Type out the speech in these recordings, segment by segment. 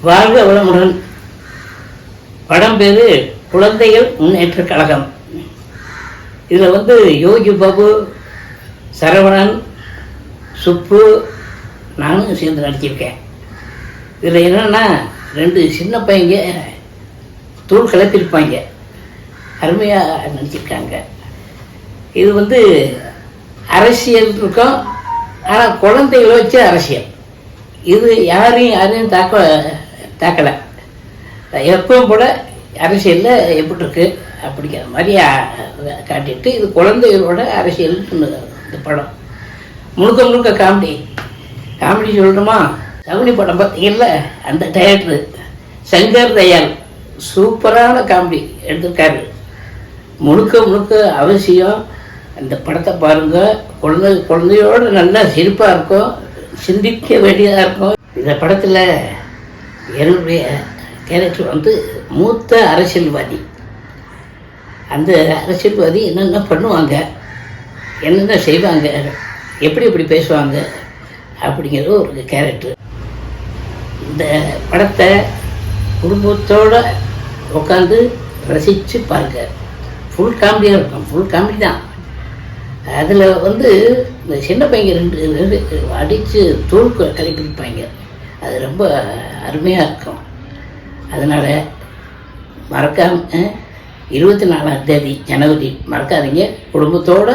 வாழ்க வளமுடன். படம் பேர் குழந்தைகள் முன்னேற்ற கழகம். இதில் யோகி பாபு, சரவணன், சுப்பு, நானும் சேர்ந்து நடிச்சிருக்கேன். இதில் என்னென்னா 2 சின்ன பையங்க தூள் கிளப்பியிருப்பாங்க, அருமையாக நடிச்சிருக்காங்க. இது அரசியல் இருக்கும், ஆனால் குழந்தைகளை வச்சு அரசியல். இது யாரையும் தாக்கலை. எப்பவும் போல அரசியலில் எப்படி இருக்கு அப்படிங்கிற மாதிரி காட்டிட்டு, இது குழந்தைகளோட அரசியல். இந்த படம் முழுக்க காமெடி சொல்லணுமா? சகுனி படம் பார்த்தீங்கல்ல, அந்த டைரக்டரு சங்கர் தயாள் சூப்பரான காமெடி எடுத்திருக்காரு. முழுக்க அவசியம் அந்த படத்தை பாருங்கள். குழந்தையோடு நல்லா சிரிப்பாக இருக்கும், சிந்திக்க வேண்டியதாக இருக்கும். இந்த படத்தில் என்னுடைய கேரக்டர் மூத்த அரசியல்வாதி. அந்த அரசியல்வாதி என்னென்ன பண்ணுவாங்க, என்னென்ன செய்வாங்க, எப்படி பேசுவாங்க அப்படிங்கிற ஒரு கேரக்டர். இந்த படத்தை குடும்பத்தோடு உட்காந்து ரசித்து பாருங்க. ஃபுல் காமெடியாக இருக்கும், ஃபுல் காமெடி தான். அதில் இந்த சின்ன பையங்க 2 அடித்து தூள் கிளப்பியிருப்பாங்க. அது ரொம்ப அருமையாக இருக்கும். அதனால் மறக்காமல் 24ஆம் தேதி ஜனவரி மறக்காதீங்க, குடும்பத்தோடு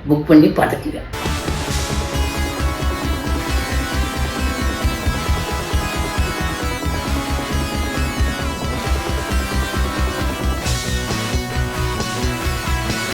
புக் பண்ணி பார்த்துக்குங்க.